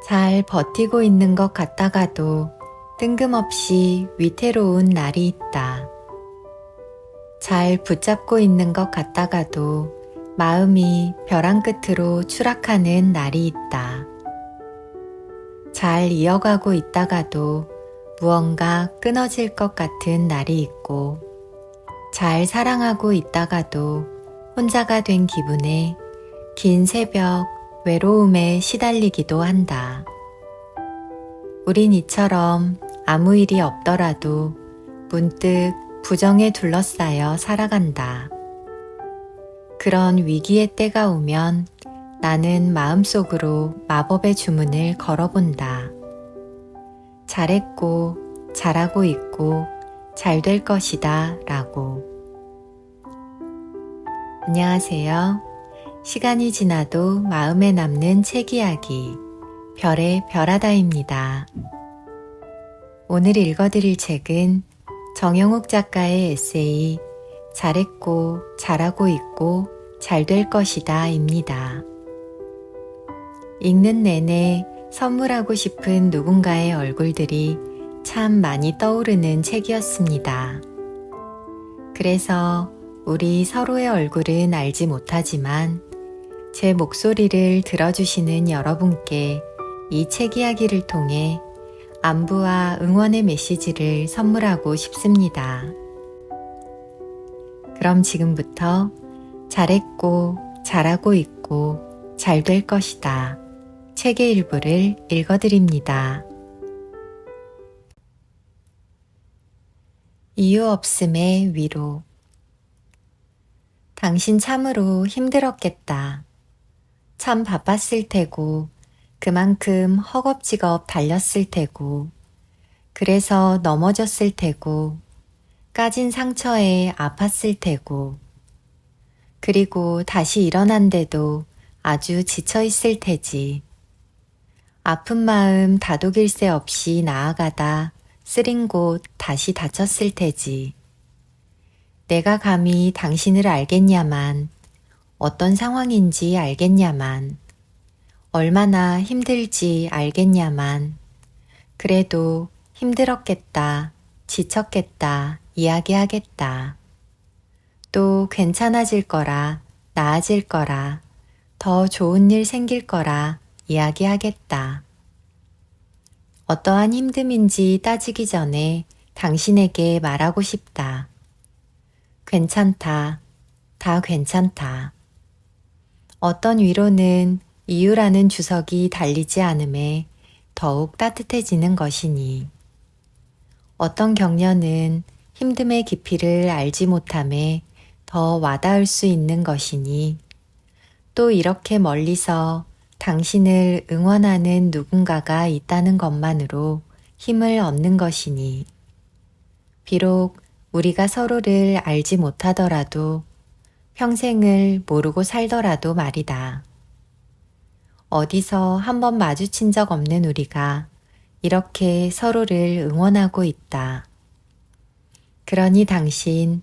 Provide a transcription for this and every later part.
잘 버티고 있는 것 같다가도 뜬금없이 위태로운 날이 있다. 잘 붙잡고 있는 것 같다가도 마음이 벼랑 끝으로 추락하는 날이 있다. 잘 이어가고 있다가도 무언가 끊어질 것 같은 날이 있고, 잘 사랑하고 있다가도 혼자가 된 기분에 긴 새벽 외로움에 시달리기도 한다. 우린 이처럼 아무 일이 없더라도 문득 부정에 둘러싸여 살아간다. 그런 위기의 때가 오면 나는 마음속으로 마법의 주문을 걸어본다. 잘했고, 잘하고 있고, 잘 될 것이다 라고. 안녕하세요. 시간이 지나도 마음에 남는 책 이야기, 별의 별하다입니다. 오늘 읽어드릴 책은 정영욱 작가의 에세이 잘했고, 잘하고 있고, 잘 될 것이다 입니다. 읽는 내내 선물하고 싶은 누군가의 얼굴들이 참 많이 떠오르는 책이었습니다. 그래서 우리 서로의 얼굴은 알지 못하지만 제 목소리를 들어주시는 여러분께 이 책 이야기를 통해 안부와 응원의 메시지를 선물하고 싶습니다. 그럼 지금부터 잘했고, 잘하고 있고, 잘 될 것이다. 책의 일부를 읽어드립니다. 이유 없음의 위로. 당신 참으로 힘들었겠다. 참 바빴을 테고, 그만큼 허겁지겁 달렸을 테고, 그래서 넘어졌을 테고, 까진 상처에 아팠을 테고, 그리고 다시 일어난데도 아주 지쳐 있을 테지. 아픈 마음 다독일 새 없이 나아가다 쓰린 곳 다시 다쳤을 테지. 내가 감히 당신을 알겠냐만, 어떤 상황인지 알겠냐만, 얼마나 힘들지 알겠냐만, 그래도 힘들었겠다, 지쳤겠다, 이야기하겠다. 또 괜찮아질 거라, 나아질 거라, 더 좋은 일 생길 거라 이야기하겠다. 어떠한 힘듦인지 따지기 전에 당신에게 말하고 싶다. 괜찮다. 다 괜찮다. 어떤 위로는 이유라는 주석이 달리지 않음에 더욱 따뜻해지는 것이니, 어떤 격려는 힘듦의 깊이를 알지 못함에 더 와닿을 수 있는 것이니, 또 이렇게 멀리서 당신을 응원하는 누군가가 있다는 것만으로 힘을 얻는 것이니, 비록 우리가 서로를 알지 못하더라도 평생을 모르고 살더라도 말이다. 어디서 한번 마주친 적 없는 우리가 이렇게 서로를 응원하고 있다. 그러니 당신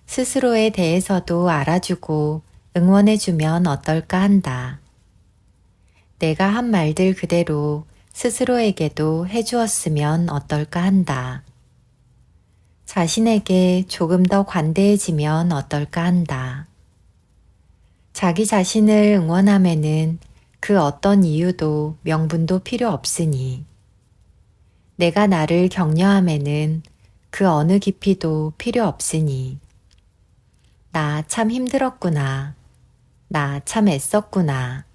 스스로에 대해서도 알아주고 응원해주면 어떨까 한다. 내가 한 말들 그대로 스스로에게도 해주었으면 어떨까 한다. 자신에게 조금 더 관대해지면 어떨까 한다. 자기 자신을 응원함에는 그 어떤 이유도 명분도 필요 없으니, 내가 나를 격려함에는 그 어느 깊이도 필요 없으니, 나 참 힘들었구나. 나 참 애썼구나.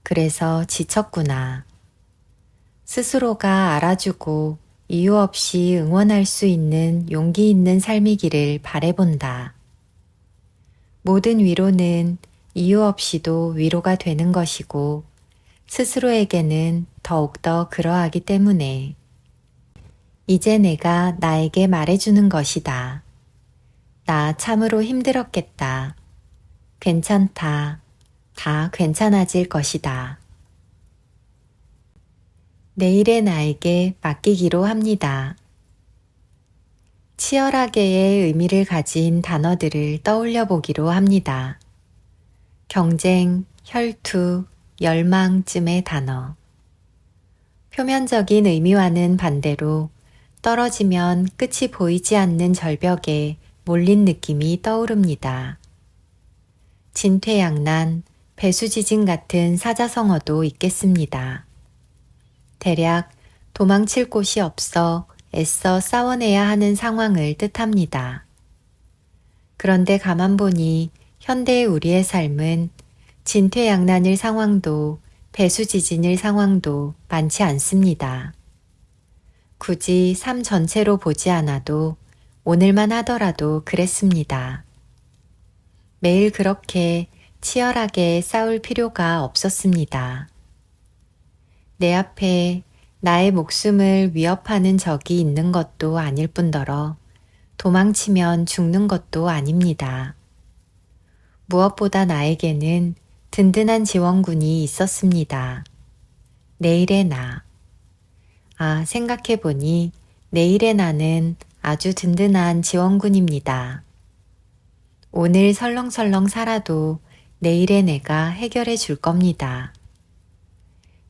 그래서 지쳤구나. 스스로가 알아주고 이유 없이 응원할 수 있는 용기 있는 삶이기를 바라본다. 모든 위로는 이유 없이도 위로가 되는 것이고, 스스로에게는 더욱더 그러하기 때문에 이제 내가 나에게 말해주는 것이다. 나 참으로 힘들었겠다. 괜찮다. 다 괜찮아질 것이다. 내일의 나에게 맡기기로 합니다. 치열하게의 의미를 가진 단어들을 떠올려 보기로 합니다. 경쟁, 혈투, 열망쯤의 단어. 표면적인 의미와는 반대로 떨어지면 끝이 보이지 않는 절벽에 몰린 느낌이 떠오릅니다. 진퇴양난, 배수지진 같은 사자성어도 있겠습니다. 대략 도망칠 곳이 없어 애써 싸워내야 하는 상황을 뜻합니다. 그런데 가만 보니 현대의 우리의 삶은 진퇴양난일 상황도 배수지진일 상황도 많지 않습니다. 굳이 삶 전체로 보지 않아도 오늘만 하더라도 그랬습니다. 매일 그렇게 치열하게 싸울 필요가 없었습니다. 내 앞에 나의 목숨을 위협하는 적이 있는 것도 아닐 뿐더러 도망치면 죽는 것도 아닙니다. 무엇보다 나에게는 든든한 지원군이 있었습니다. 내일의 나. 생각해보니 내일의 나는 아주 든든한 지원군입니다. 오늘 설렁설렁 살아도 내일의 내가 해결해 줄 겁니다.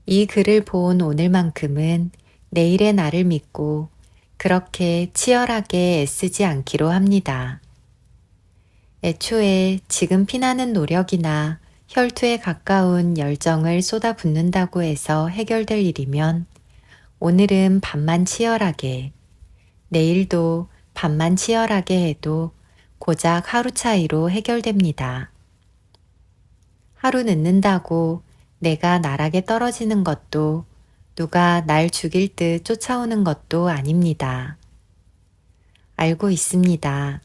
이 글을 본 오늘만큼은 내일의 나를 믿고 그렇게 치열하게 애쓰지 않기로 합니다. 애초에 지금 피나는 노력이나 혈투에 가까운 열정을 쏟아붓는다고 해서 해결될 일이면 오늘은 반만 치열하게, 내일도 반만 치열하게 해도 고작 하루 차이로 해결됩니다. 하루 늦는다고 내가 나락에 떨어지는 것도 누가 날 죽일 듯 쫓아오는 것도 아닙니다. 알고 있습니다.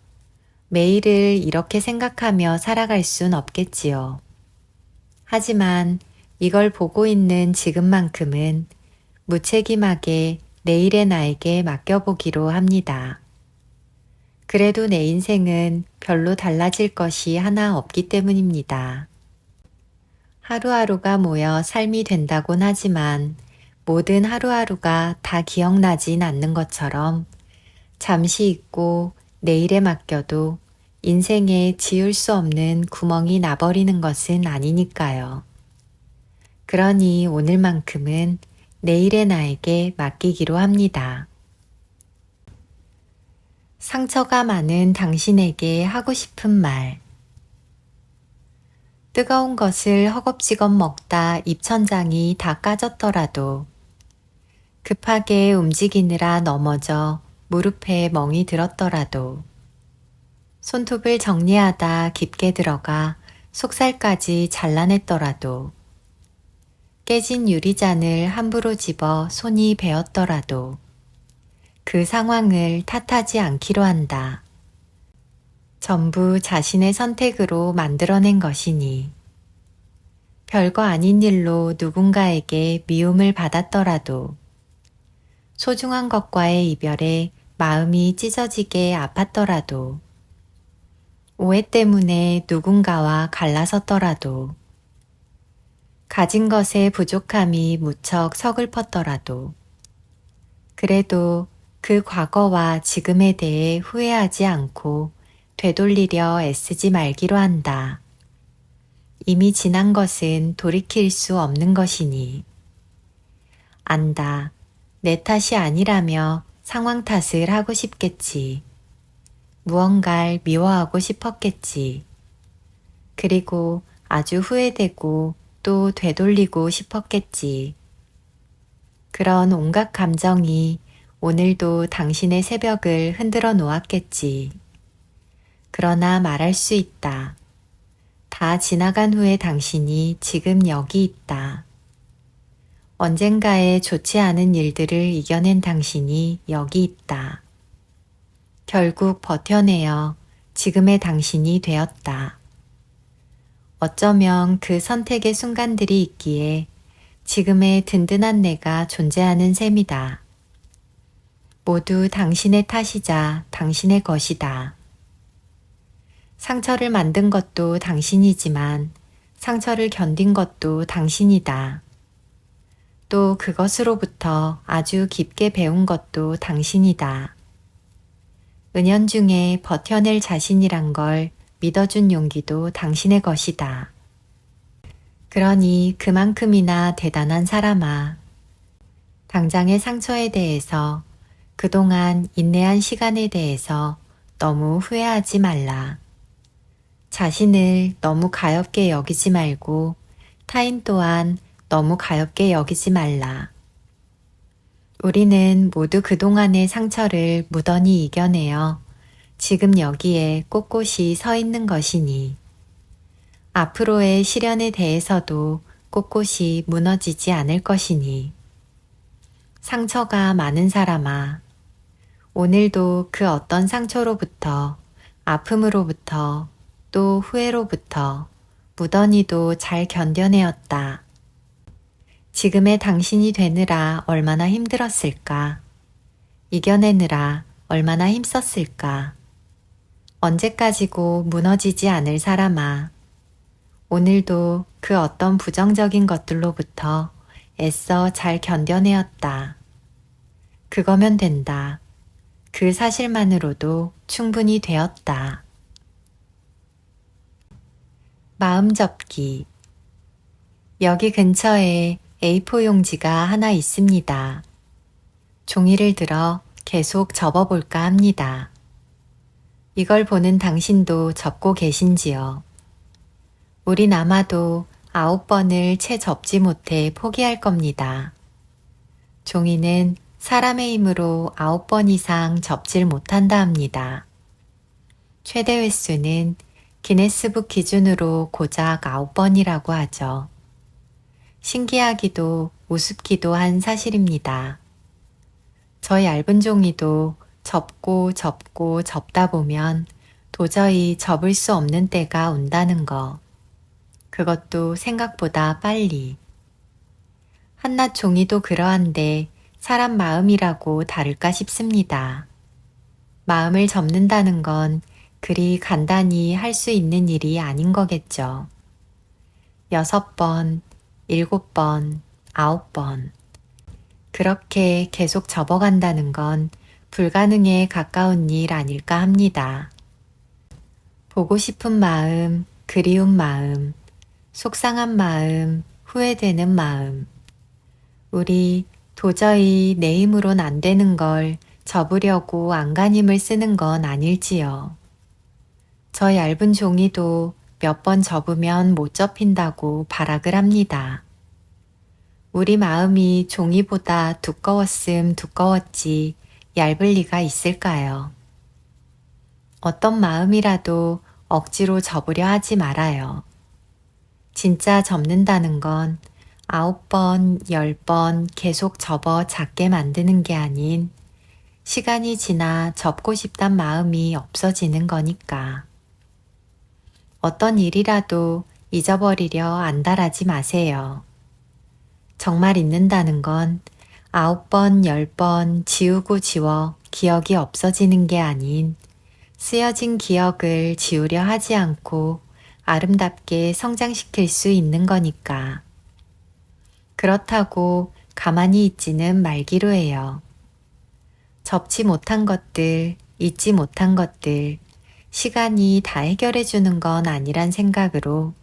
매일을 이렇게 생각하며 살아갈 순 없겠지요. 하지만 이걸 보고 있는 지금만큼은 무책임하게 내일의 나에게 맡겨보기로 합니다. 그래도 내 인생은 별로 달라질 것이 하나 없기 때문입니다. 하루하루가 모여 삶이 된다곤 하지만 모든 하루하루가 다 기억나진 않는 것처럼 잠시 잊고 내일에 맡겨도 인생에 지울 수 없는 구멍이 나버리는 것은 아니니까요. 그러니 오늘만큼은 내일의 나에게 맡기기로 합니다. 상처가 많은 당신에게 하고 싶은 말. 뜨거운 것을 허겁지겁 먹다 입천장이 다 까졌더라도 급하게 움직이느라 넘어져 무릎에 멍이 들었더라도 손톱을 정리하다 깊게 들어가 속살까지 잘라냈더라도 깨진 유리잔을 함부로 집어 손이 베었더라도 그 상황을 탓하지 않기로 한다. 전부 자신의 선택으로 만들어낸 것이니 별거 아닌 일로 누군가에게 미움을 받았더라도 소중한 것과의 이별에 마음이 찢어지게 아팠더라도 오해 때문에 누군가와 갈라섰더라도 가진 것의 부족함이 무척 서글펐더라도 그래도 그 과거와 지금에 대해 후회하지 않고 되돌리려 애쓰지 말기로 한다. 이미 지난 것은 돌이킬 수 없는 것이니. 안다. 내 탓이 아니라며 상황 탓을 하고 싶겠지. 무언가를 미워하고 싶었겠지. 그리고 아주 후회되고 또 되돌리고 싶었겠지. 그런 온갖 감정이 오늘도 당신의 새벽을 흔들어 놓았겠지. 그러나 말할 수 있다. 다 지나간 후에 당신이 지금 여기 있다. 언젠가의 좋지 않은 일들을 이겨낸 당신이 여기 있다. 결국 버텨내어 지금의 당신이 되었다. 어쩌면 그 선택의 순간들이 있기에 지금의 든든한 내가 존재하는 셈이다. 모두 당신의 탓이자 당신의 것이다. 상처를 만든 것도 당신이지만 상처를 견딘 것도 당신이다. 또 그것으로부터 아주 깊게 배운 것도 당신이다. 은연중에 버텨낼 자신이란 걸 믿어준 용기도 당신의 것이다. 그러니 그만큼이나 대단한 사람아. 당장의 상처에 대해서, 그동안 인내한 시간에 대해서 너무 후회하지 말라. 자신을 너무 가볍게 여기지 말고 타인 또한 너무 가볍게 여기지 말라. 우리는 모두 그동안의 상처를 무던히 이겨내어 지금 여기에 꼿꼿이 서 있는 것이니 앞으로의 시련에 대해서도 꼿꼿이 무너지지 않을 것이니 상처가 많은 사람아, 오늘도 그 어떤 상처로부터, 아픔으로부터, 또 후회로부터 무던히도 잘 견뎌내었다. 지금의 당신이 되느라 얼마나 힘들었을까? 이겨내느라 얼마나 힘썼을까? 언제까지고 무너지지 않을 사람아, 오늘도 그 어떤 부정적인 것들로부터 애써 잘 견뎌내었다. 그거면 된다. 그 사실만으로도 충분히 되었다. 마음 접기. 여기 근처에 A4 용지가 하나 있습니다. 종이를 들어 계속 접어볼까 합니다. 이걸 보는 당신도 접고 계신지요? 우린 아마도 9번을 채 접지 못해 포기할 겁니다. 종이는 사람의 힘으로 9번 이상 접질 못한다 합니다. 최대 횟수는 기네스북 기준으로 고작 9번이라고 하죠. 신기하기도 우습기도 한 사실입니다. 저 얇은 종이도 접고 접다 보면 도저히 접을 수 없는 때가 온다는 거. 그것도 생각보다 빨리. 한낱 종이도 그러한데 사람 마음이라고 다를까 싶습니다. 마음을 접는다는 건 그리 간단히 할 수 있는 일이 아닌 거겠죠. 6번, 7번, 9번. 그렇게 계속 접어간다는 건 불가능에 가까운 일 아닐까 합니다. 보고 싶은 마음, 그리운 마음, 속상한 마음, 후회되는 마음. 우리 도저히 내 힘으론 안 되는 걸 접으려고 안간힘을 쓰는 건 아닐지요. 저 얇은 종이도 몇 번 접으면 못 접힌다고 발악을 합니다. 우리 마음이 종이보다 두꺼웠음 두꺼웠지 얇을 리가 있을까요? 어떤 마음이라도 억지로 접으려 하지 말아요. 진짜 접는다는 건 9번, 10번 계속 접어 작게 만드는 게 아닌 시간이 지나 접고 싶단 마음이 없어지는 거니까. 어떤 일이라도 잊어버리려 안달하지 마세요. 정말 잊는다는 건 9번, 10번 지우고 지워 기억이 없어지는 게 아닌 쓰여진 기억을 지우려 하지 않고 아름답게 성장시킬 수 있는 거니까. 그렇다고 가만히 있지는 말기로 해요. 접지 못한 것들, 잊지 못한 것들, 시간이 다 해결해 주는 건 아니란 생각으로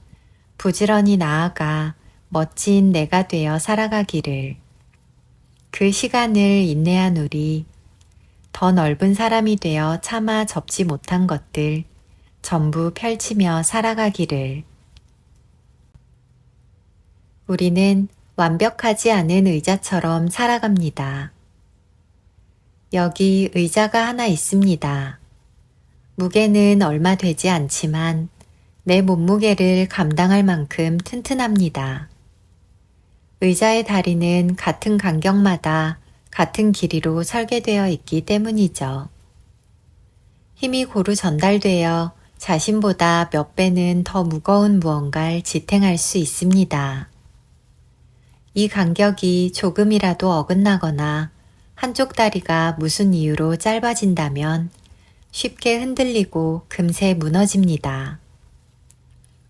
부지런히 나아가 멋진 내가 되어 살아가기를. 그 시간을 인내한 우리, 더 넓은 사람이 되어 차마 접지 못한 것들 전부 펼치며 살아가기를. 우리는 완벽하지 않은 의자처럼 살아갑니다. 여기 의자가 하나 있습니다. 무게는 얼마 되지 않지만 내 몸무게를 감당할 만큼 튼튼합니다. 의자의 다리는 같은 간격마다 같은 길이로 설계되어 있기 때문이죠. 힘이 고루 전달되어 자신보다 몇 배는 더 무거운 무언가를 지탱할 수 있습니다. 이 간격이 조금이라도 어긋나거나 한쪽 다리가 무슨 이유로 짧아진다면 쉽게 흔들리고 금세 무너집니다.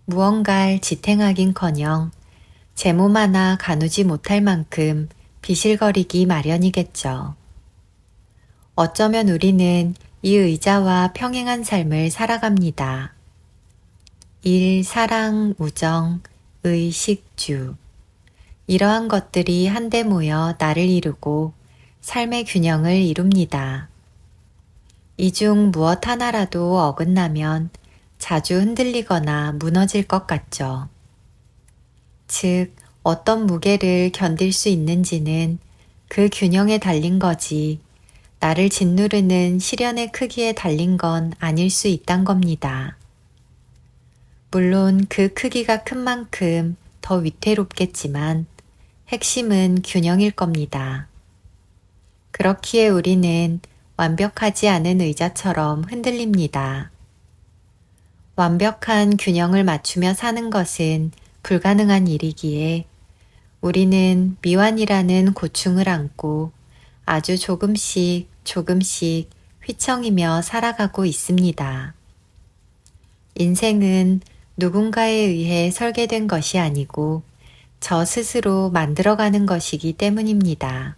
무언가를 지탱하긴커녕 제 몸 하나 가누지 못할 만큼 비실거리기 마련이겠죠. 어쩌면 우리는 이 의자와 평행한 삶을 살아갑니다. 일, 사랑, 우정, 의, 식, 주. 이러한 것들이 한데 모여 나를 이루고 삶의 균형을 이룹니다. 이 중 무엇 하나라도 어긋나면 자주 흔들리거나 무너질 것 같죠. 즉, 어떤 무게를 견딜 수 있는지는 그 균형에 달린 거지, 나를 짓누르는 시련의 크기에 달린 건 아닐 수 있단 겁니다. 물론 그 크기가 큰 만큼 더 위태롭겠지만 핵심은 균형일 겁니다. 그렇기에 우리는 완벽하지 않은 의자처럼 흔들립니다. 완벽한 균형을 맞추며 사는 것은 불가능한 일이기에 우리는 미완이라는 고충을 안고 아주 조금씩 휘청이며 살아가고 있습니다. 인생은 누군가에 의해 설계된 것이 아니고 저 스스로 만들어가는 것이기 때문입니다.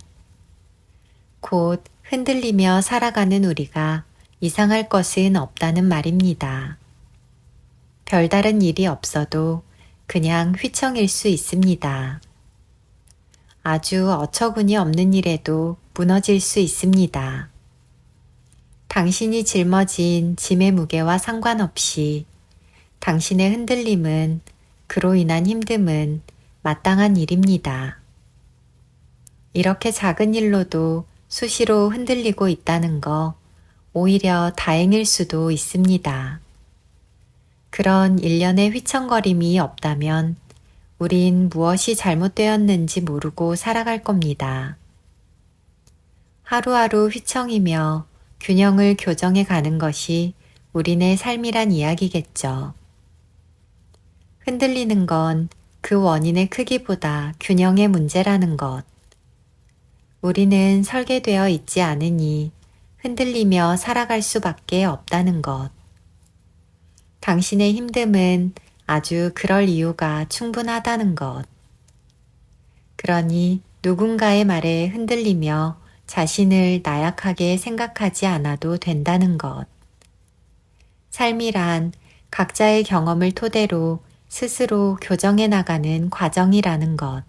곧 흔들리며 살아가는 우리가 이상할 것은 없다는 말입니다. 별다른 일이 없어도 그냥 휘청일 수 있습니다. 아주 어처구니 없는 일에도 무너질 수 있습니다. 당신이 짊어진 짐의 무게와 상관없이 당신의 흔들림은, 그로 인한 힘듦은 마땅한 일입니다. 이렇게 작은 일로도 수시로 흔들리고 있다는 거 오히려 다행일 수도 있습니다. 그런 일련의 휘청거림이 없다면 우린 무엇이 잘못되었는지 모르고 살아갈 겁니다. 하루하루 휘청이며 균형을 교정해 가는 것이 우리네 삶이란 이야기겠죠. 흔들리는 건 그 원인의 크기보다 균형의 문제라는 것. 우리는 설계되어 있지 않으니 흔들리며 살아갈 수밖에 없다는 것. 당신의 힘듦은 아주 그럴 이유가 충분하다는 것. 그러니 누군가의 말에 흔들리며 자신을 나약하게 생각하지 않아도 된다는 것. 삶이란 각자의 경험을 토대로 스스로 교정해 나가는 과정이라는 것.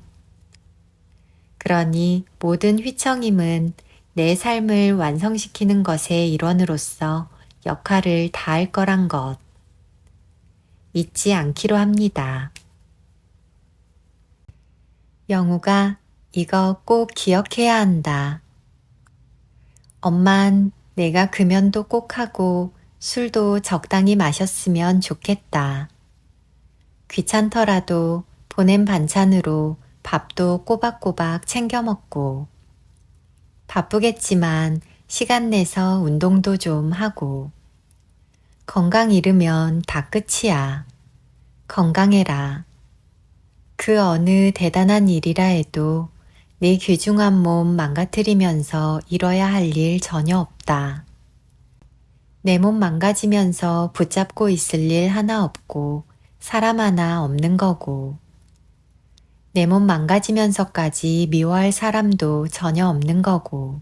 그러니 모든 휘청임은 내 삶을 완성시키는 것의 일원으로서 역할을 다할 거란 것. 잊지 않기로 합니다. 영우가 이거 꼭 기억해야 한다. 엄만 내가 금연도 꼭 하고 술도 적당히 마셨으면 좋겠다. 귀찮더라도 보낸 반찬으로 밥도 꼬박꼬박 챙겨 먹고 바쁘겠지만 시간 내서 운동도 좀 하고 건강 잃으면 다 끝이야. 건강해라. 그 어느 대단한 일이라 해도 내 귀중한 몸 망가뜨리면서 이뤄야 할 일 전혀 없다. 내 몸 망가지면서 붙잡고 있을 일 하나 없고 사람 하나 없는 거고 내 몸 망가지면서까지 미워할 사람도 전혀 없는 거고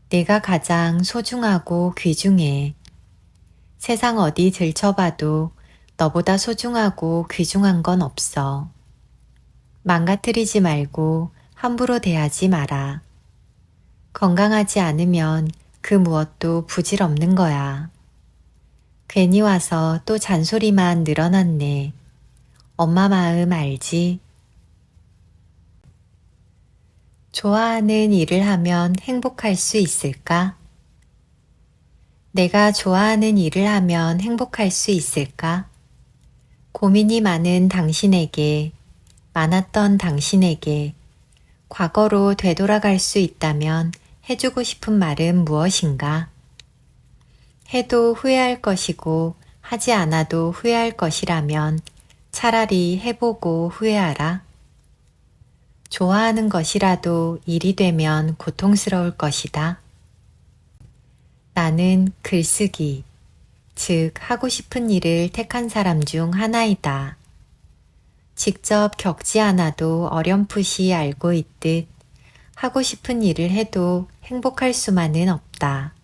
내가 가장 소중하고 귀중해. 세상 어디 들춰봐도 너보다 소중하고 귀중한 건 없어. 망가뜨리지 말고 함부로 대하지 마라. 건강하지 않으면 그 무엇도 부질없는 거야. 괜히 와서 또 잔소리만 늘어났네. 엄마 마음 알지? 좋아하는 일을 하면 행복할 수 있을까? 내가 좋아하는 일을 하면 행복할 수 있을까? 고민이 많은 당신에게, 많았던 당신에게 과거로 되돌아갈 수 있다면 해주고 싶은 말은 무엇인가? 해도 후회할 것이고 하지 않아도 후회할 것이라면 차라리 해보고 후회하라. 좋아하는 것이라도 일이 되면 고통스러울 것이다. 나는 글쓰기, 즉 하고 싶은 일을 택한 사람 중 하나이다. 직접 겪지 않아도 어렴풋이 알고 있듯 하고 싶은 일을 해도 행복할 수만은 없다.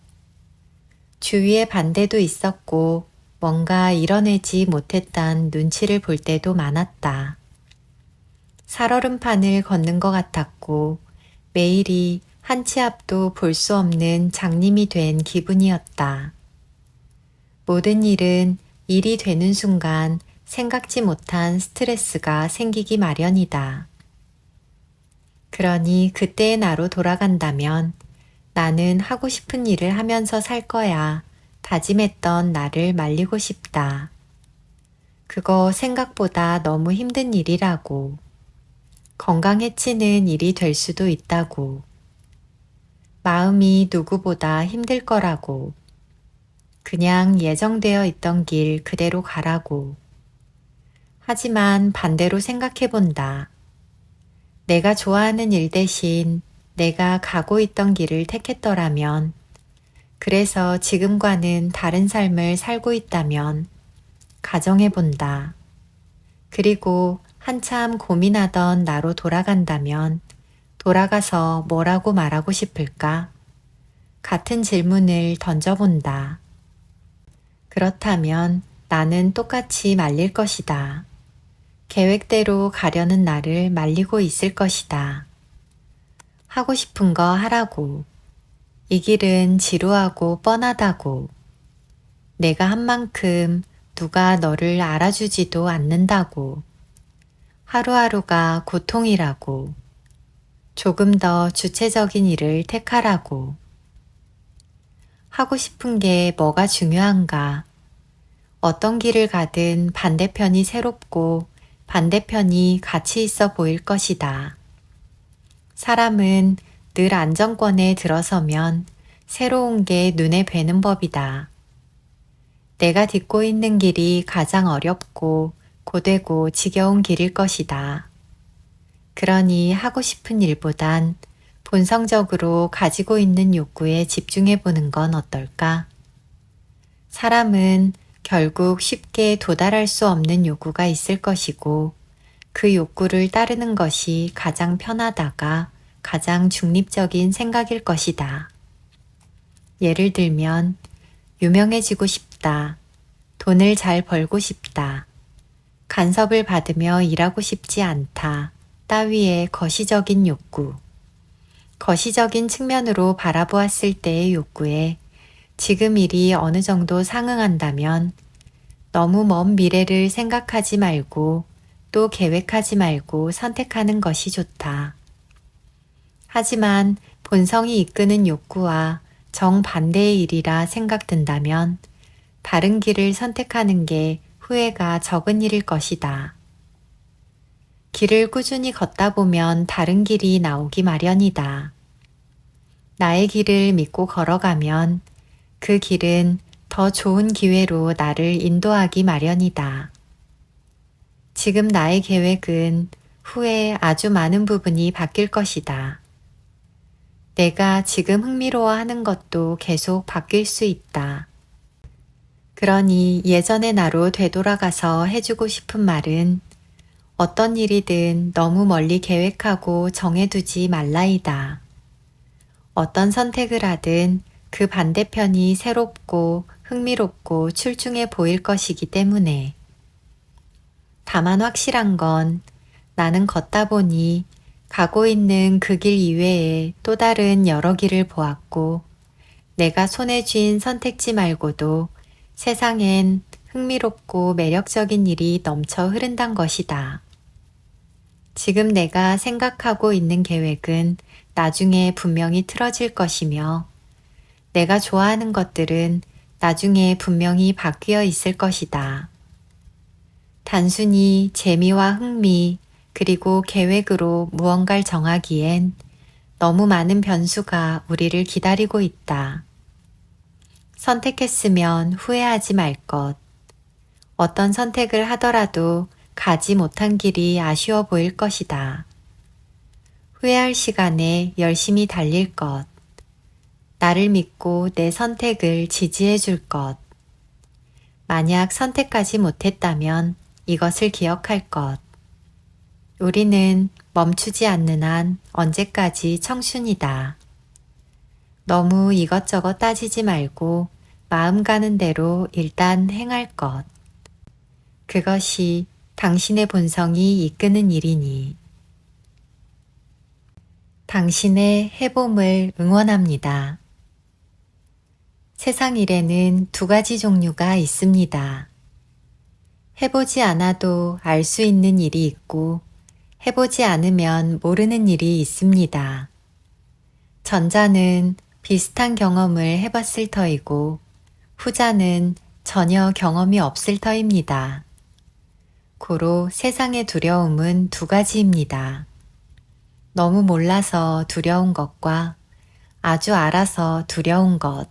주위의 반대도 있었고 뭔가 이뤄내지 못했단 눈치를 볼 때도 많았다. 살얼음판을 걷는 것 같았고 매일이 한 치 앞도 볼 수 없는 장님이 된 기분이었다. 모든 일은 일이 되는 순간 생각지 못한 스트레스가 생기기 마련이다. 그러니 그때의 나로 돌아간다면 나는 하고 싶은 일을 하면서 살 거야 다짐했던 나를 말리고 싶다. 그거 생각보다 너무 힘든 일이라고. 건강 해치는 일이 될 수도 있다고. 마음이 누구보다 힘들 거라고. 그냥 예정되어 있던 길 그대로 가라고. 하지만 반대로 생각해 본다. 내가 좋아하는 일 대신 내가 가고 있던 길을 택했더라면, 그래서 지금과는 다른 삶을 살고 있다면, 가정해 본다. 그리고 한참 고민하던 나로 돌아간다면, 돌아가서 뭐라고 말하고 싶을까? 같은 질문을 던져본다. 그렇다면 나는 똑같이 말릴 것이다. 계획대로 가려는 나를 말리고 있을 것이다. 하고 싶은 거 하라고. 이 길은 지루하고 뻔하다고. 내가 한 만큼 누가 너를 알아주지도 않는다고. 하루하루가 고통이라고. 조금 더 주체적인 일을 택하라고. 하고 싶은 게 뭐가 중요한가? 어떤 길을 가든 반대편이 새롭고 반대편이 가치 있어 보일 것이다. 사람은 늘 안정권에 들어서면 새로운 게 눈에 뵈는 법이다. 내가 딛고 있는 길이 가장 어렵고 고되고 지겨운 길일 것이다. 그러니 하고 싶은 일보단 본성적으로 가지고 있는 욕구에 집중해 보는 건 어떨까? 사람은 결국 쉽게 도달할 수 없는 욕구가 있을 것이고 그 욕구를 따르는 것이 가장 편하다가 가장 중립적인 생각일 것이다. 예를 들면 유명해지고 싶다. 돈을 잘 벌고 싶다. 간섭을 받으며 일하고 싶지 않다. 따위의 거시적인 욕구. 거시적인 측면으로 바라보았을 때의 욕구에 지금 일이 어느 정도 상응한다면 너무 먼 미래를 생각하지 말고 또 계획하지 말고 선택하는 것이 좋다. 하지만 본성이 이끄는 욕구와 정반대의 일이라 생각된다면 다른 길을 선택하는 게 후회가 적은 일일 것이다. 길을 꾸준히 걷다 보면 다른 길이 나오기 마련이다. 나의 길을 믿고 걸어가면 그 길은 더 좋은 기회로 나를 인도하기 마련이다. 지금 나의 계획은 후에 아주 많은 부분이 바뀔 것이다. 내가 지금 흥미로워하는 것도 계속 바뀔 수 있다. 그러니 예전의 나로 되돌아가서 해주고 싶은 말은 어떤 일이든 너무 멀리 계획하고 정해두지 말라이다. 어떤 선택을 하든 그 반대편이 새롭고 흥미롭고 출중해 보일 것이기 때문에. 다만 확실한 건 나는 걷다 보니 가고 있는 그 길 이외에 또 다른 여러 길을 보았고 내가 손에 쥔 선택지 말고도 세상엔 흥미롭고 매력적인 일이 넘쳐 흐른단 것이다. 지금 내가 생각하고 있는 계획은 나중에 분명히 틀어질 것이며 내가 좋아하는 것들은 나중에 분명히 바뀌어 있을 것이다. 단순히 재미와 흥미 그리고 계획으로 무언가를 정하기엔 너무 많은 변수가 우리를 기다리고 있다. 선택했으면 후회하지 말 것. 어떤 선택을 하더라도 가지 못한 길이 아쉬워 보일 것이다. 후회할 시간에 열심히 달릴 것. 나를 믿고 내 선택을 지지해 줄 것. 만약 선택하지 못했다면 이것을 기억할 것. 우리는 멈추지 않는 한 언제까지 청춘이다. 너무 이것저것 따지지 말고 마음 가는 대로 일단 행할 것. 그것이 당신의 본성이 이끄는 일이니 당신의 해봄을 응원합니다. 세상 일에는 두 가지 종류가 있습니다. 해보지 않아도 알 수 있는 일이 있고 해보지 않으면 모르는 일이 있습니다. 전자는 비슷한 경험을 해봤을 터이고 후자는 전혀 경험이 없을 터입니다. 고로 세상의 두려움은 두 가지입니다. 너무 몰라서 두려운 것과 아주 알아서 두려운 것.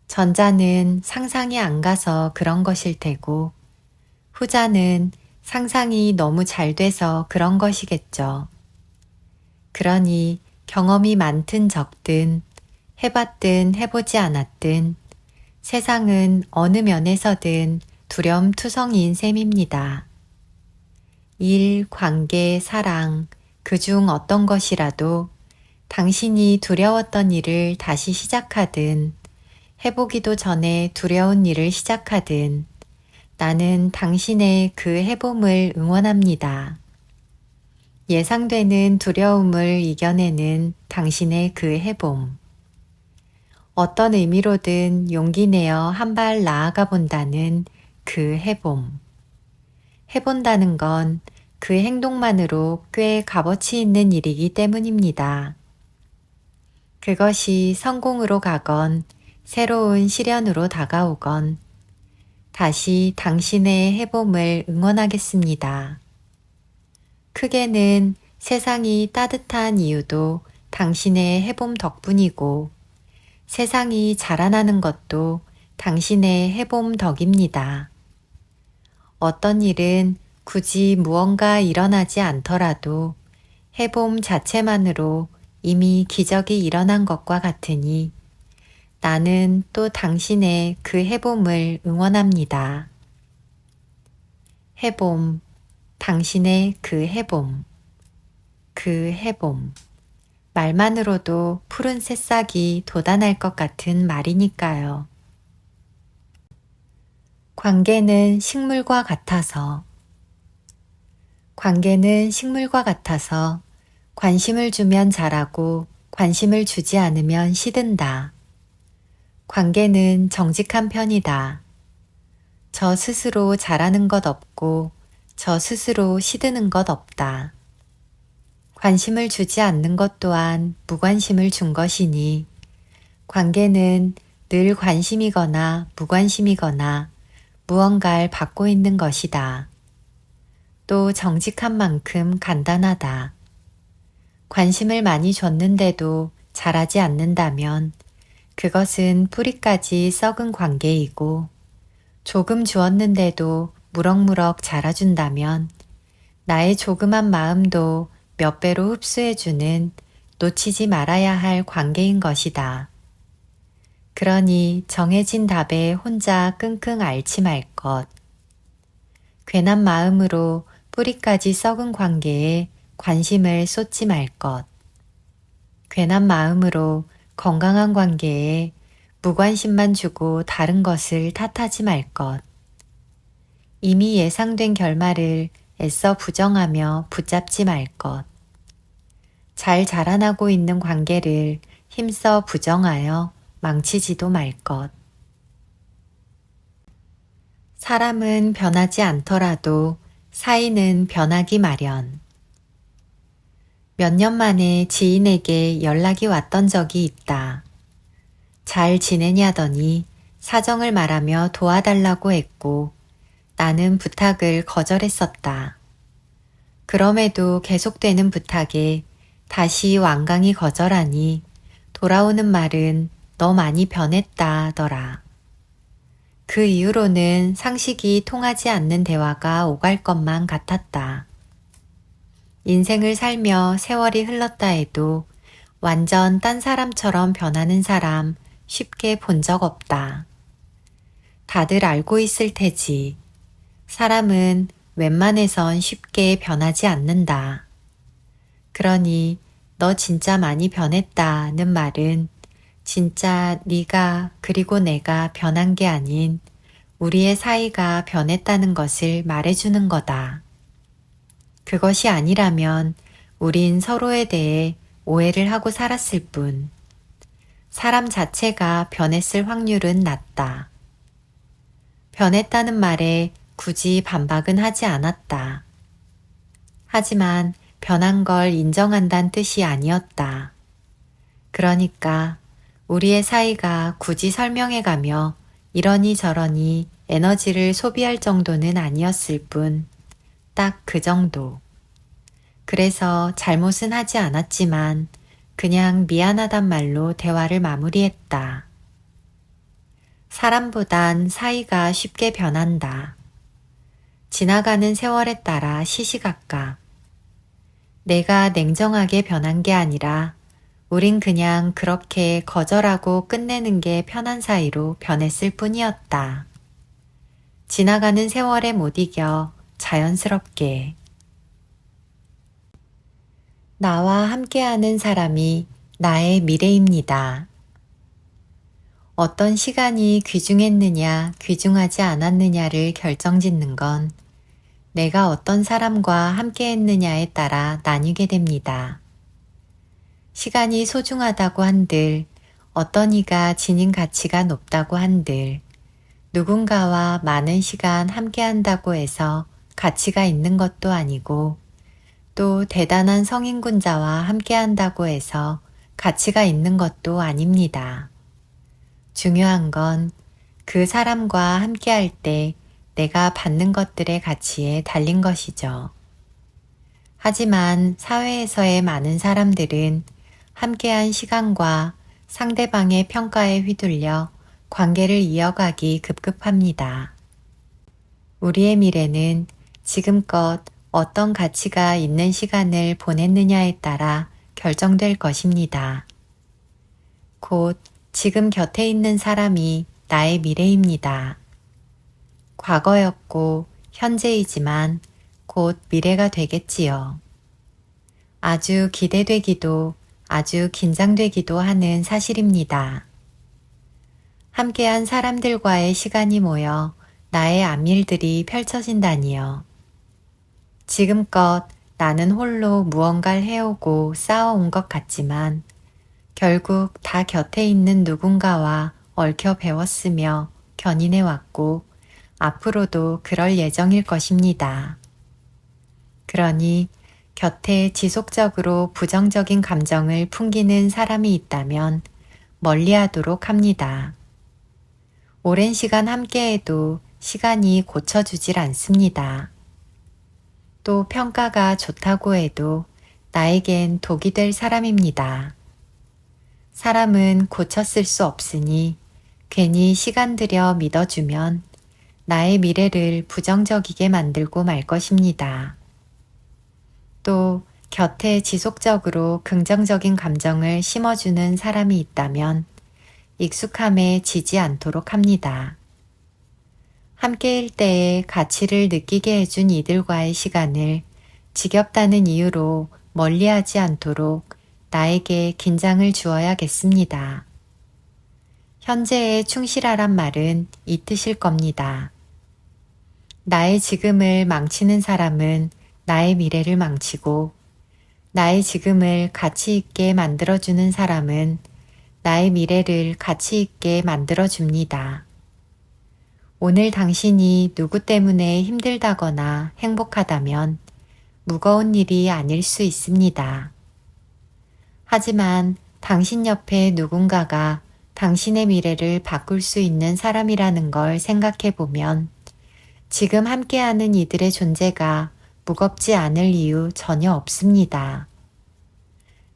전자는 상상이 안 가서 그런 것일 테고 후자는 상상이 너무 잘 돼서 그런 것이겠죠. 그러니 경험이 많든 적든 해봤든 해보지 않았든 세상은 어느 면에서든 두려움투성이인 셈입니다. 일, 관계, 사랑, 그중 어떤 것이라도 당신이 두려웠던 일을 다시 시작하든 해보기도 전에 두려운 일을 시작하든 나는 당신의 그 해봄을 응원합니다. 예상되는 두려움을 이겨내는 당신의 그 해봄. 어떤 의미로든 용기 내어 한 발 나아가 본다는 그 해봄. 해본다는 건 그 행동만으로 꽤 값어치 있는 일이기 때문입니다. 그것이 성공으로 가건 새로운 시련으로 다가오건 다시 당신의 해봄을 응원하겠습니다. 크게는 세상이 따뜻한 이유도 당신의 해봄 덕분이고 세상이 자라나는 것도 당신의 해봄 덕입니다. 어떤 일은 굳이 무언가 일어나지 않더라도 해봄 자체만으로 이미 기적이 일어난 것과 같으니 나는 또 당신의 그 해봄을 응원합니다. 해봄, 당신의 그 해봄, 그 해봄. 말만으로도 푸른 새싹이 돋아날 것 같은 말이니까요. 관계는 식물과 같아서 관계는 식물과 같아서 관심을 주면 자라고 관심을 주지 않으면 시든다. 관계는 정직한 편이다. 저 스스로 자라는 것 없고 저 스스로 시드는 것 없다. 관심을 주지 않는 것 또한 무관심을 준 것이니 관계는 늘 관심이거나 무관심이거나 무언가를 받고 있는 것이다. 또 정직한 만큼 간단하다. 관심을 많이 줬는데도 자라지 않는다면 그것은 뿌리까지 썩은 관계이고 조금 주었는데도 무럭무럭 자라준다면 나의 조그만 마음도 몇 배로 흡수해주는 놓치지 말아야 할 관계인 것이다. 그러니 정해진 답에 혼자 끙끙 앓지 말 것. 괜한 마음으로 뿌리까지 썩은 관계에 관심을 쏟지 말 것. 괜한 마음으로 건강한 관계에 무관심만 주고 다른 것을 탓하지 말 것. 이미 예상된 결말을 애써 부정하며 붙잡지 말 것. 잘 자라나고 있는 관계를 힘써 부정하여 망치지도 말 것. 사람은 변하지 않더라도 사이는 변하기 마련. 몇 년 만에 지인에게 연락이 왔던 적이 있다. 잘 지내냐더니 사정을 말하며 도와달라고 했고 나는 부탁을 거절했었다. 그럼에도 계속되는 부탁에 다시 완강히 거절하니 돌아오는 말은 너 많이 변했다더라. 그 이후로는 상식이 통하지 않는 대화가 오갈 것만 같았다. 인생을 살며 세월이 흘렀다 해도 완전 딴 사람처럼 변하는 사람 쉽게 본 적 없다. 다들 알고 있을 테지. 사람은 웬만해선 쉽게 변하지 않는다. 그러니 너 진짜 많이 변했다는 말은 진짜 네가 그리고 내가 변한 게 아닌 우리의 사이가 변했다는 것을 말해주는 거다. 그것이 아니라면 우린 서로에 대해 오해를 하고 살았을 뿐, 사람 자체가 변했을 확률은 낮다. 변했다는 말에 굳이 반박은 하지 않았다. 하지만 변한 걸 인정한다는 뜻이 아니었다. 그러니까 우리의 사이가 굳이 설명해가며 이러니 저러니 에너지를 소비할 정도는 아니었을 뿐, 딱 그 정도. 그래서 잘못은 하지 않았지만 그냥 미안하단 말로 대화를 마무리했다. 사람보단 사이가 쉽게 변한다. 지나가는 세월에 따라 시시각각. 내가 냉정하게 변한 게 아니라 우린 그냥 그렇게 거절하고 끝내는 게 편한 사이로 변했을 뿐이었다. 지나가는 세월에 못 이겨 자연스럽게. 나와 함께하는 사람이 나의 미래입니다. 어떤 시간이 귀중했느냐, 귀중하지 않았느냐를 결정짓는 건 내가 어떤 사람과 함께 했느냐에 따라 나뉘게 됩니다. 시간이 소중하다고 한들, 어떤 이가 지닌 가치가 높다고 한들, 누군가와 많은 시간 함께 한다고 해서 가치가 있는 것도 아니고, 또 대단한 성인군자와 함께 한다고 해서 가치가 있는 것도 아닙니다. 중요한 건 그 사람과 함께 할 때 내가 받는 것들의 가치에 달린 것이죠. 하지만 사회에서의 많은 사람들은 함께한 시간과 상대방의 평가에 휘둘려 관계를 이어가기 급급합니다. 우리의 미래는 지금껏 어떤 가치가 있는 시간을 보냈느냐에 따라 결정될 것입니다. 곧 지금 곁에 있는 사람이 나의 미래입니다. 과거였고 현재이지만 곧 미래가 되겠지요. 아주 기대되기도 아주 긴장되기도 하는 사실입니다. 함께한 사람들과의 시간이 모여 나의 앞일들이 펼쳐진다니요. 지금껏 나는 홀로 무언가를 해오고 쌓아온 것 같지만 결국 다 곁에 있는 누군가와 얽혀 배웠으며 견인해왔고 앞으로도 그럴 예정일 것입니다. 그러니 곁에 지속적으로 부정적인 감정을 풍기는 사람이 있다면 멀리하도록 합니다. 오랜 시간 함께해도 시간이 고쳐주질 않습니다. 또 평가가 좋다고 해도 나에겐 독이 될 사람입니다. 사람은 고쳤을 수 없으니 괜히 시간 들여 믿어주면 나의 미래를 부정적이게 만들고 말 것입니다. 또 곁에 지속적으로 긍정적인 감정을 심어주는 사람이 있다면 익숙함에 지지 않도록 합니다. 함께일 때의 가치를 느끼게 해준 이들과의 시간을 지겹다는 이유로 멀리하지 않도록 나에게 긴장을 주어야겠습니다. 현재에 충실하란 말은 이 뜻일 겁니다. 나의 지금을 망치는 사람은 나의 미래를 망치고 나의 지금을 가치 있게 만들어주는 사람은 나의 미래를 가치 있게 만들어줍니다. 오늘 당신이 누구 때문에 힘들다거나 행복하다면 무거운 일이 아닐 수 있습니다. 하지만 당신 옆에 누군가가 당신의 미래를 바꿀 수 있는 사람이라는 걸 생각해 보면 지금 함께하는 이들의 존재가 무겁지 않을 이유 전혀 없습니다.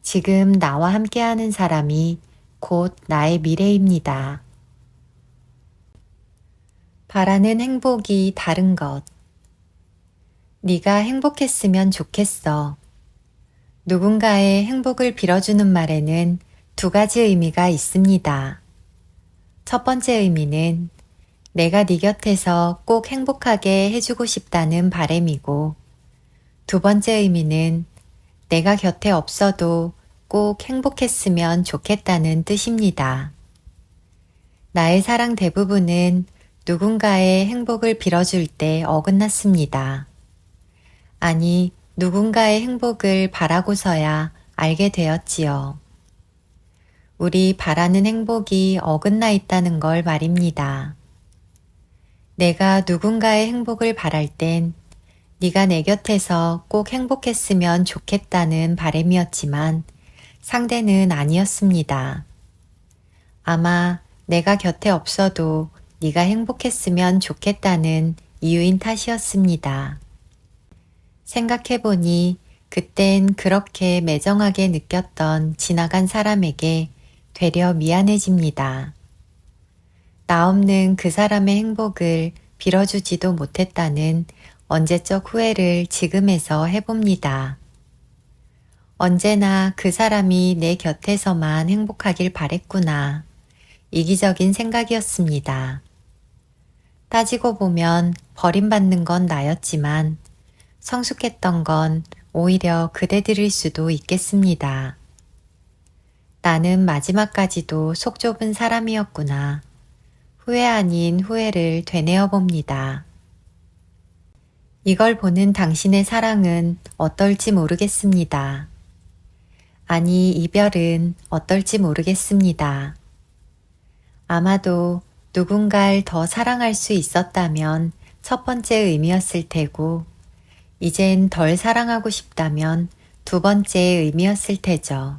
지금 나와 함께하는 사람이 곧 나의 미래입니다. 바라는 행복이 다른 것. 네가 행복했으면 좋겠어. 누군가의 행복을 빌어주는 말에는 두 가지 의미가 있습니다. 첫 번째 의미는 내가 네 곁에서 꼭 행복하게 해주고 싶다는 바람이고, 두 번째 의미는 내가 곁에 없어도 꼭 행복했으면 좋겠다는 뜻입니다. 나의 사랑 대부분은 누군가의 행복을 빌어줄 때 어긋났습니다. 아니, 누군가의 행복을 바라고서야 알게 되었지요. 우리 바라는 행복이 어긋나 있다는 걸 말입니다. 내가 누군가의 행복을 바랄 땐 네가 내 곁에서 꼭 행복했으면 좋겠다는 바람이었지만 상대는 아니었습니다. 아마 내가 곁에 없어도 네가 행복했으면 좋겠다는 이유인 탓이었습니다. 생각해보니 그땐 그렇게 매정하게 느꼈던 지나간 사람에게 되려 미안해집니다. 나 없는 그 사람의 행복을 빌어주지도 못했다는 언제적 후회를 지금에서 해봅니다. 언제나 그 사람이 내 곁에서만 행복하길 바랬구나. 이기적인 생각이었습니다. 따지고 보면 버림받는 건 나였지만 성숙했던 건 오히려 그대들일 수도 있겠습니다. 나는 마지막까지도 속 좁은 사람이었구나. 후회 아닌 후회를 되뇌어 봅니다. 이걸 보는 당신의 사랑은 어떨지 모르겠습니다. 아니, 이별은 어떨지 모르겠습니다. 아마도 누군가를 더 사랑할 수 있었다면 첫 번째 의미였을 테고, 이젠 덜 사랑하고 싶다면 두 번째 의미였을 테죠.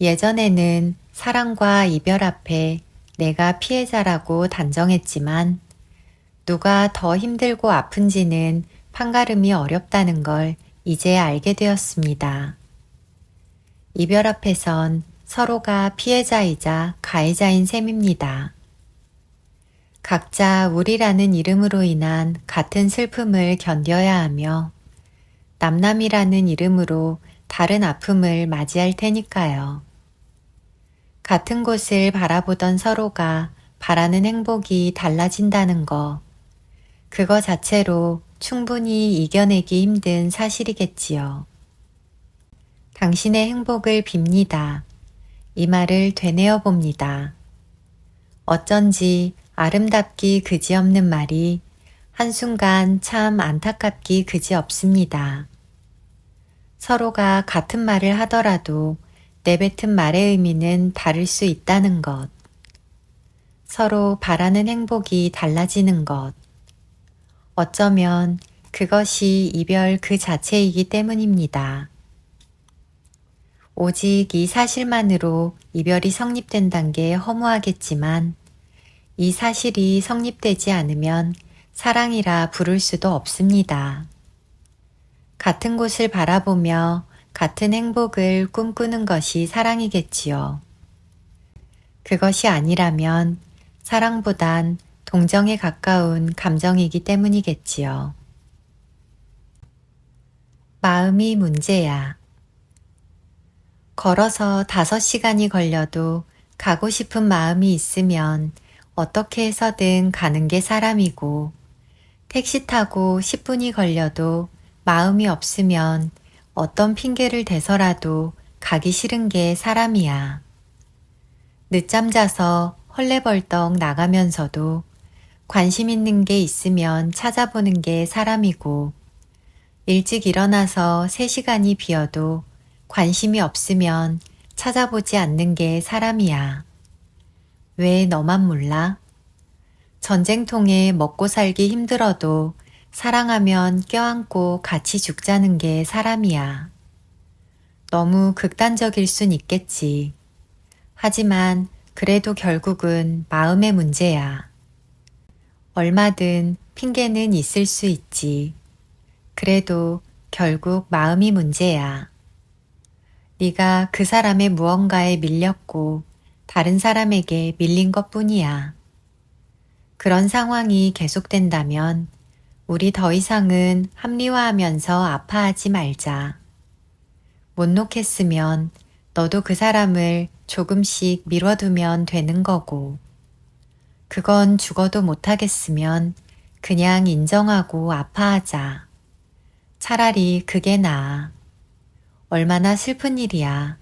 예전에는 사랑과 이별 앞에 내가 피해자라고 단정했지만 누가 더 힘들고 아픈지는 판가름이 어렵다는 걸 이제 알게 되었습니다. 이별 앞에선 서로가 피해자이자 가해자인 셈입니다. 각자 우리라는 이름으로 인한 같은 슬픔을 견뎌야 하며 남남이라는 이름으로 다른 아픔을 맞이할 테니까요. 같은 곳을 바라보던 서로가 바라는 행복이 달라진다는 거, 그거 자체로 충분히 이겨내기 힘든 사실이겠지요. 당신의 행복을 빕니다. 이 말을 되뇌어 봅니다. 어쩐지 아름답기 그지없는 말이 한순간 참 안타깝기 그지없습니다. 서로가 같은 말을 하더라도 내뱉은 말의 의미는 다를 수 있다는 것. 서로 바라는 행복이 달라지는 것. 어쩌면 그것이 이별 그 자체이기 때문입니다. 오직 이 사실만으로 이별이 성립된다는 게 허무하겠지만 이 사실이 성립되지 않으면 사랑이라 부를 수도 없습니다. 같은 곳을 바라보며 같은 행복을 꿈꾸는 것이 사랑이겠지요. 그것이 아니라면 사랑보단 동정에 가까운 감정이기 때문이겠지요. 마음이 문제야. 걸어서 5시간이 걸려도 가고 싶은 마음이 있으면 어떻게 해서든 가는 게 사람이고, 택시 타고 10분이 걸려도 마음이 없으면 어떤 핑계를 대서라도 가기 싫은 게 사람이야. 늦잠 자서 헐레벌떡 나가면서도 관심 있는 게 있으면 찾아보는 게 사람이고, 일찍 일어나서 3시간이 비어도 관심이 없으면 찾아보지 않는 게 사람이야. 왜 너만 몰라? 전쟁통에 먹고 살기 힘들어도 사랑하면 껴안고 같이 죽자는 게 사람이야. 너무 극단적일 순 있겠지. 하지만 그래도 결국은 마음의 문제야. 얼마든 핑계는 있을 수 있지. 그래도 결국 마음이 문제야. 네가 그 사람의 무언가에 밀렸고 다른 사람에게 밀린 것뿐이야. 그런 상황이 계속된다면 우리 더 이상은 합리화하면서 아파하지 말자. 못 놓겠으면 너도 그 사람을 조금씩 미뤄두면 되는 거고, 그건 죽어도 못하겠으면 그냥 인정하고 아파하자. 차라리 그게 나아. 얼마나 슬픈 일이야.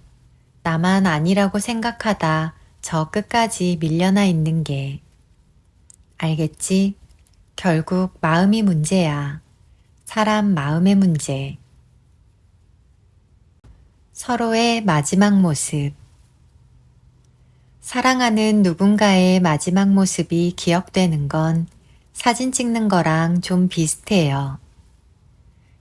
나만 아니라고 생각하다 저 끝까지 밀려나 있는 게. 알겠지? 결국 마음이 문제야. 사람 마음의 문제. 서로의 마지막 모습. 사랑하는 누군가의 마지막 모습이 기억되는 건 사진 찍는 거랑 좀 비슷해요.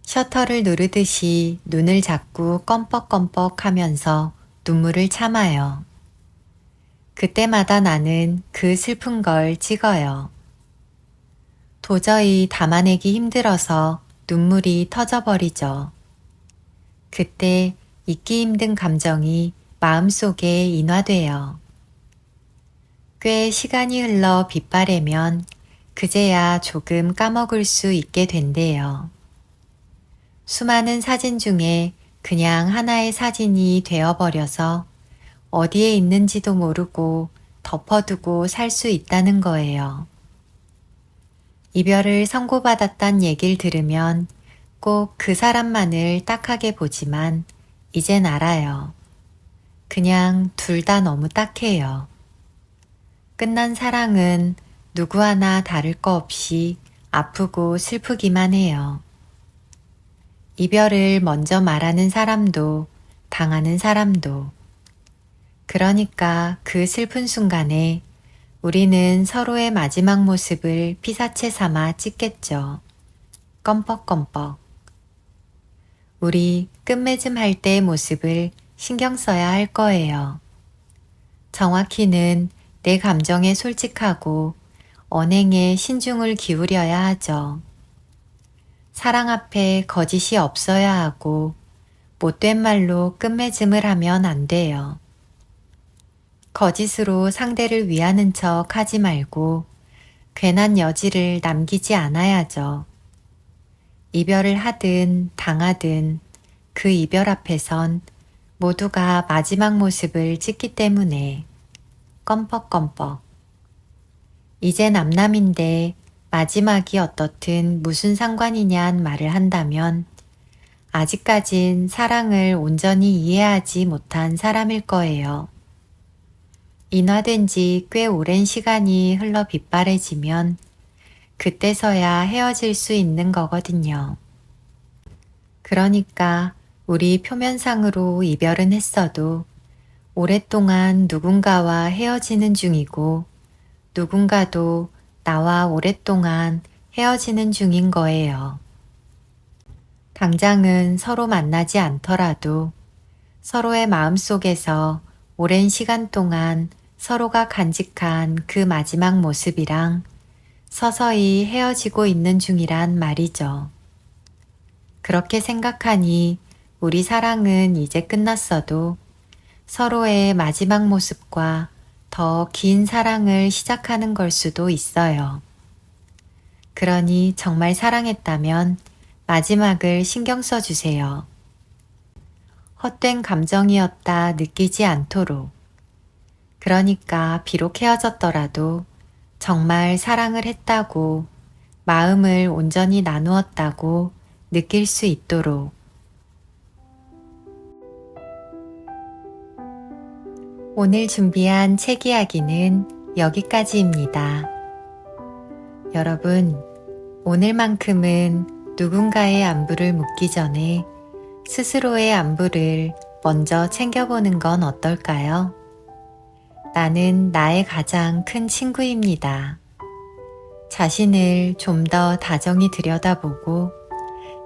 셔터를 누르듯이 눈을 자꾸 껌뻑껌뻑 하면서 눈물을 참아요. 그때마다 나는 그 슬픈 걸 찍어요. 도저히 담아내기 힘들어서 눈물이 터져버리죠. 그때 잊기 힘든 감정이 마음속에 인화돼요. 꽤 시간이 흘러 빛바래면 그제야 조금 까먹을 수 있게 된대요. 수많은 사진 중에 그냥 하나의 사진이 되어버려서 어디에 있는지도 모르고 덮어두고 살 수 있다는 거예요. 이별을 선고받았단 얘기를 들으면 꼭 그 사람만을 딱하게 보지만 이젠 알아요. 그냥 둘 다 너무 딱해요. 끝난 사랑은 누구 하나 다를 거 없이 아프고 슬프기만 해요. 이별을 먼저 말하는 사람도 당하는 사람도. 그러니까 그 슬픈 순간에 우리는 서로의 마지막 모습을 피사체 삼아 찍겠죠. 껌뻑껌뻑. 우리 끝맺음 할 때의 모습을 신경 써야 할 거예요. 정확히는 내 감정에 솔직하고 언행에 신중을 기울여야 하죠. 사랑 앞에 거짓이 없어야 하고 못된 말로 끝맺음을 하면 안 돼요. 거짓으로 상대를 위하는 척 하지 말고 괜한 여지를 남기지 않아야죠. 이별을 하든 당하든 그 이별 앞에선 모두가 마지막 모습을 찍기 때문에 껌뻑껌뻑. 이제 남남인데 마지막이 어떻든 무슨 상관이냐는 말을 한다면 아직까진 사랑을 온전히 이해하지 못한 사람일 거예요. 인화된 지 꽤 오랜 시간이 흘러 빛바래지면 그때서야 헤어질 수 있는 거거든요. 그러니까 우리 표면상으로 이별은 했어도 오랫동안 누군가와 헤어지는 중이고 누군가도 나와 오랫동안 헤어지는 중인 거예요. 당장은 서로 만나지 않더라도 서로의 마음속에서 오랜 시간 동안 서로가 간직한 그 마지막 모습이랑 서서히 헤어지고 있는 중이란 말이죠. 그렇게 생각하니 우리 사랑은 이제 끝났어도 서로의 마지막 모습과 더 긴 사랑을 시작하는 걸 수도 있어요. 그러니 정말 사랑했다면 마지막을 신경 써주세요. 헛된 감정이었다 느끼지 않도록. 그러니까 비록 헤어졌더라도 정말 사랑을 했다고 마음을 온전히 나누었다고 느낄 수 있도록. 오늘 준비한 책 이야기는 여기까지입니다. 여러분, 오늘만큼은 누군가의 안부를 묻기 전에 스스로의 안부를 먼저 챙겨보는 건 어떨까요? 나는 나의 가장 큰 친구입니다. 자신을 좀 더 다정히 들여다보고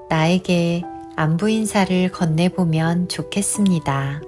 나에게 안부 인사를 건네보면 좋겠습니다.